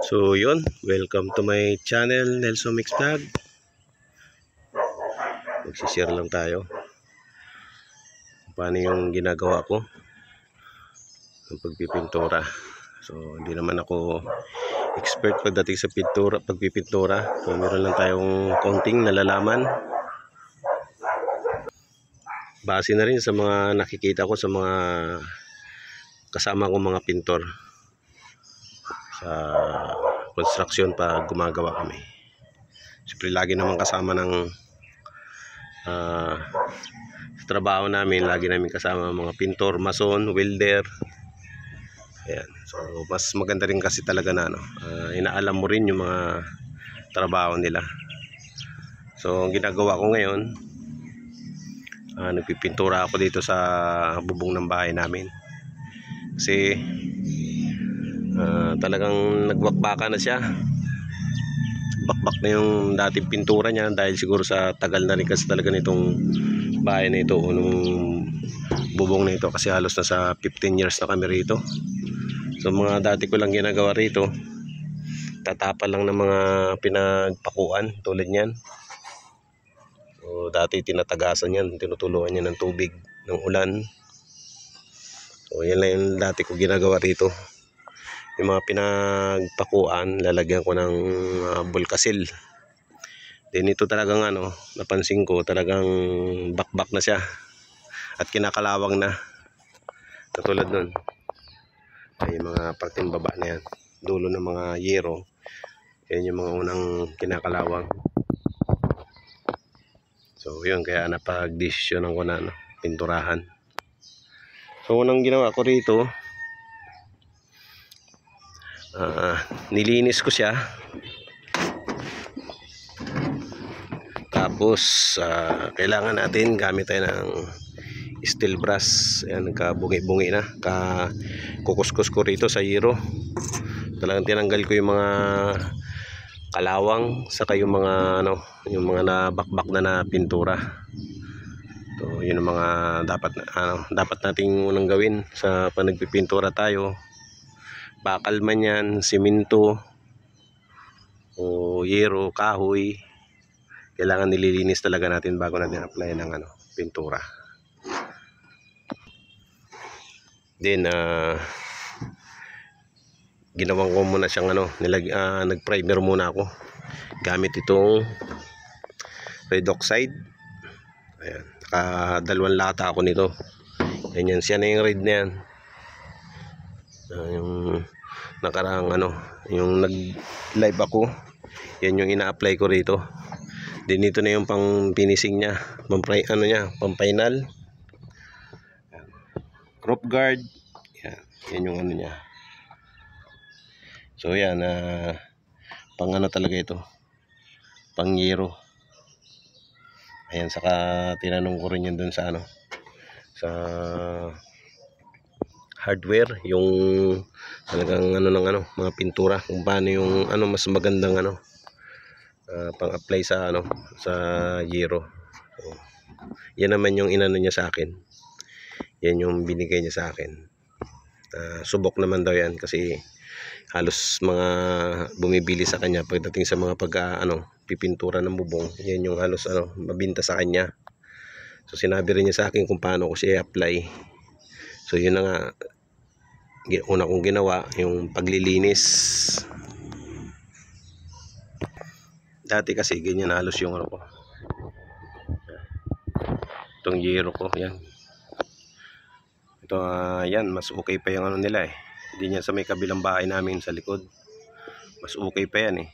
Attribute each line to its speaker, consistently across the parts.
Speaker 1: So yun, welcome to my channel, Nelson Mix Vlog. Magsishare lang tayo paano yung ginagawa ko ng pagpipintura. So hindi naman ako expert pagdating sa pagpipintura. So meron lang tayong konting nalalaman base na rin sa mga nakikita ko sa mga kasama kong mga pintor sa construction pag gumagawa kami. Siyempre lagi naman kasama ng trabaho namin, lagi namin kasama mga pintor, mason, welder. Ayan. So mas maganda rin kasi talaga na inaalam mo rin yung mga trabaho nila. So ang ginagawa ko ngayon, nagpipintura ako dito sa bubong ng bahay namin. Kasi talagang nagbakbaka na siya. Bakbak na yung dating pintura niya dahil siguro sa tagal na rin kasi talaga nitong bahay na ito o nung bubong na ito, kasi halos na sa 15 years na kami rito. So mga dati ko lang ginagawa rito, tatapa lang ng mga pinagpakuan tulad niyan. So dati tinatagasan yan, tinutuluan niya ng tubig ng ulan. So yan lang yung dati ko ginagawa rito. Yung mga pinagpakuan, lalagyan ko ng bulkasil. Then ito talagang napansin ko talagang bakbak na siya at kinakalawang na. Katulad nun, ay mga parteng baba na yan, dulo ng mga yero, yan yung mga unang kinakalawang. So yun, kaya napag-desisyonan ko na pinturahan. So unang ginawa ko rito, nilinis ko siya. Tapos kailangan natin gamit tayo ng steel brush. Ayan, nagkabungi-bungi na. Kukuskus ko rito sa yero. Talagang tinanggal ko yung mga kalawang saka yung mga yung mga nabakbak na pintura. So yun ang mga dapat nating unang gawin sa panagpipintura tayo. Bakal man yan, simento o yero, kahoy, kailangan nililinis talaga natin bago natin apply ng pintura. Then ginawan ko muna siyang nag-primer muna ako gamit itong red oxide. Ayan, dalawang lata ako nito. Yan siya na yung red na yan. Yung nakaraang yung nag-live ako, yan yung ina-apply ko rito. Din ito na yung pang finishing niya, pang final crop guard. Yan yung niya. So yan, pang talaga ito, pang yero. Ayan, saka tinanong ko rin yan dun sa sa hardware, yung talagang mga pintura, kung paano yung mas magandang pang-apply sa sa yero. So, yan naman yung inano niya sa akin. Yan yung binigay niya sa akin. Subok naman daw yan kasi halos mga bumibili sa kanya pagdating sa mga pipintura ng bubong. Yan yung halos mabinta sa kanya. So sinabi rin niya sa akin kung paano ko siya i-apply. So yun na nga, una kong ginawa, yung paglilinis. Dati kasi ganyan halos yung ko, itong yero ko, yan. Ito yan, mas okay pa yung nila hindi niya sa may kabilang bahay namin sa likod, mas okay pa yan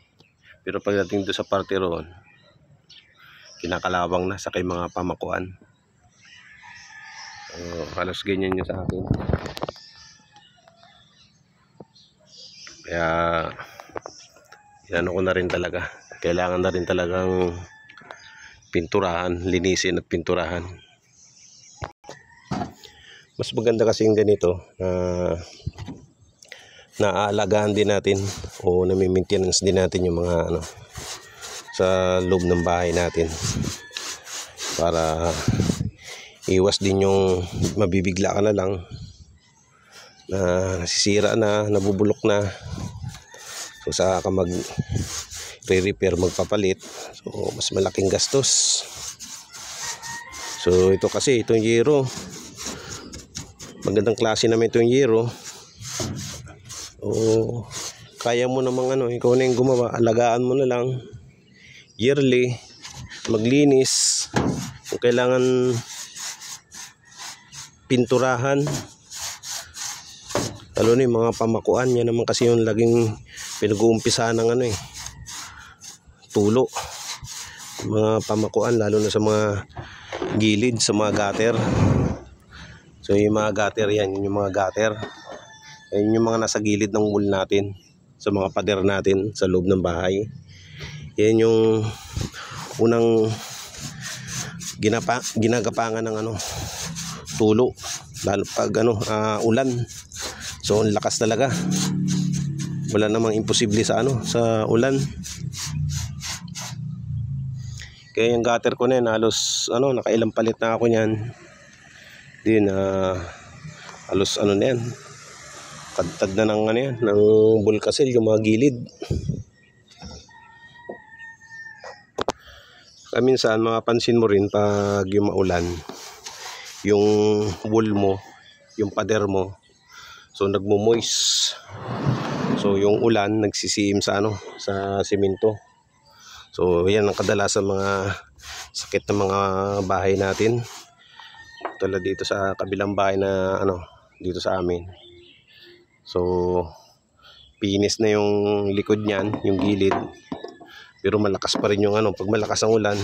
Speaker 1: pero pagdating doon sa parte roon, kinakalawang na sa kay mga pamakuan. Halos ganyan niya sa akin. Kaya ko na rin talaga, kailangan na rin talagang pinturahan, linisin at pinturahan. Mas maganda kasi yung ganito, naaalagaan din natin o nami-maintenance din natin yung mga sa loob ng bahay natin, para iwas din yung mabibigla ka na lang na nasisira na, nabubulok na. So sa ka mag re-repair, magpapalit, so mas malaking gastos. So ito kasi, itong Giro, magandang klase naman itong Giro. O kaya mo namang ikaw na yung gumawa, alagaan mo na lang yearly, maglinis kung kailangan pinturahan, lalo na yung mga pamakuan. Yan naman kasi yung laging pinag-uumpisa ng tulo, mga pamakuan, lalo na sa mga gilid, sa mga gutter. So yung mga gutter yan, yung mga gutter, ayun yung mga nasa gilid ng wall natin, sa mga pader natin sa loob ng bahay. Yan yung unang ginagapangan ng tulo, lalo pag ulan. So ang lakas talaga, wala namang imposible sa sa ulan. Kaya yung gutter ko na yan, halos nakailang palit na ako niyan. Din halos na yan, kadtad na ng yan, ng bulkasil yung mga gilid. Minsan mapapansin mo rin pag yung maulan, yung wool mo, yung pader mo, so nagmo-moist. So yung ulan nagsisiim sa sa simento. So yan ang kadalasan mga sakit ng mga bahay natin. Tulad dito sa kabilang bahay na dito sa amin. So pinis na yung likod niyan, yung gilid. Pero malakas pa rin yung pag malakas ang ulan,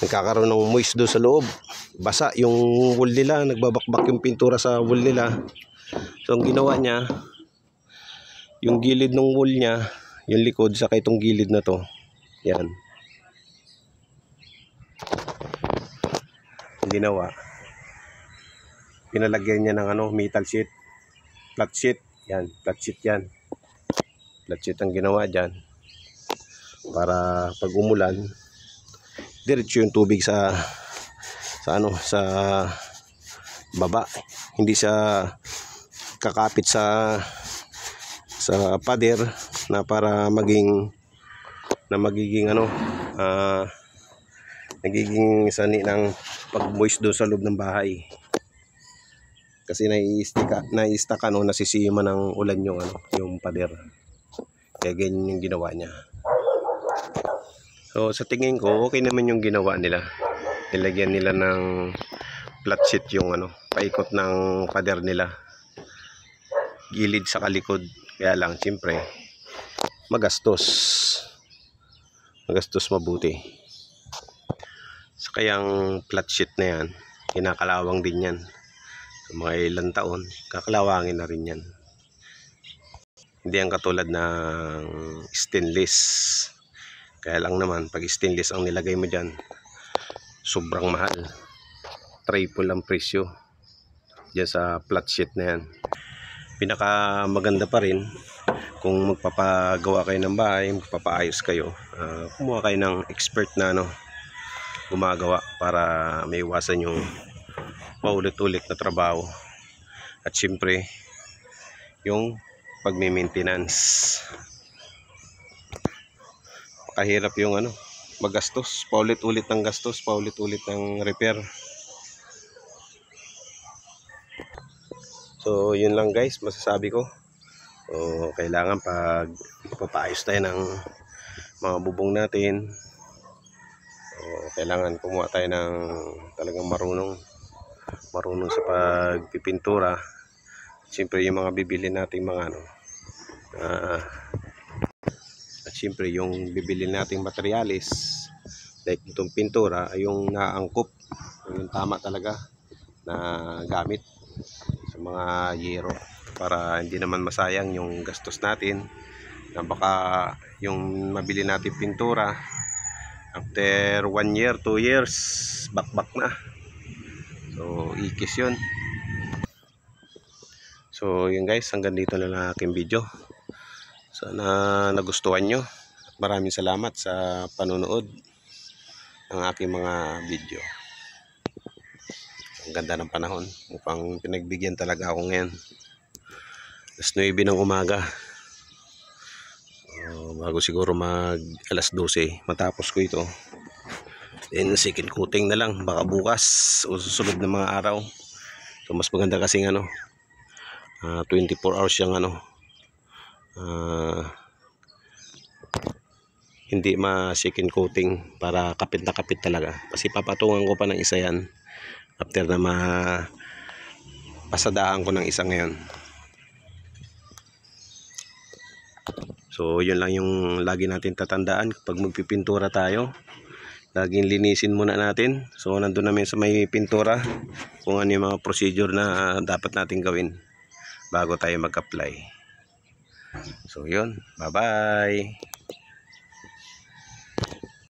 Speaker 1: nagkakaroon ng moist doon sa loob. Basa yung wool nila, nagbabakbak yung pintura sa wool nila. So ang ginawa niya, yung gilid ng wool niya, yung likod, saka itong gilid na to, yan, ang ginawa, pinalagyan niya ng metal sheet, flat sheet. Yan, flat sheet yan. Flat sheet ang ginawa dyan, para pag umulan, diretso yung tubig sa sa baba, hindi siya kakapit sa pader, na para magiging nagiging sani ng pag-moist doon sa loob ng bahay. Kasi nai-stuck nasisiman ng ulan yung pader. Kaya ganyan yung ginawa niya. So sa tingin ko, okay naman yung ginawa nila. Nilagyan nila ng flat sheet yung paikot ng pader nila, gilid sa kalikod. Kaya lang siyempre magastos mabuti. So kayang flat sheet na yan, kinakalawang din yan. So mga ilang taon, kakalawangin na rin yan. Hindi ang katulad ng stainless. Kaya lang naman, pag stainless ang nilagay mo dyan, sobrang mahal. Triple ang presyo dyan sa flat sheet na yan. Pinaka maganda pa rin kung magpapagawa kayo ng bahay, magpapaayos kayo, kumuha kayo ng expert na gumagawa, para may iwasan yung paulit-ulit na trabaho. At syempre yung pagme-maintenance. Kahirap yung magastos, paulit-ulit ng gastos, paulit-ulit ng repair. So yun lang guys, masasabi ko. So kailangan pag ipapaayos tayo ng mga bubong natin, so kailangan kumuha tayo ng talagang marunong sa pagpipintura. Siyempre yung mga bibili nating mga at siyempre yung bibili nating materialis, like itong pintura, ay yung naangkop, yung tama talaga na gamit sa mga yero, para hindi naman masayang yung gastos natin, na baka yung mabili natin pintura after 1 year, 2 years, bakbak na. So ikis yun. So yun guys, hanggang dito na lang aking video. Sana nagustuhan nyo. Maraming salamat sa panonood ng aking mga video. Ang ganda ng panahon, mukhang pinagbigyan talaga ako ngayon. 9 ng umaga. bago siguro mag alas 12 matapos ko ito. Then second coating na lang baka bukas o susunod na mga araw. So mas maganda kasi 24 hours yung hindi second coating para kapit na kapit talaga. Kasi papatungan ko pa ng isa yan after na pasadahan ko ng isa ngayon. So yun lang yung lagi natin tatandaan kapag magpipintura tayo. Laging linisin muna natin. So nandun namin sa may pintura kung ano yung mga procedure na dapat natin gawin bago tayo mag-apply. So yun, bye bye.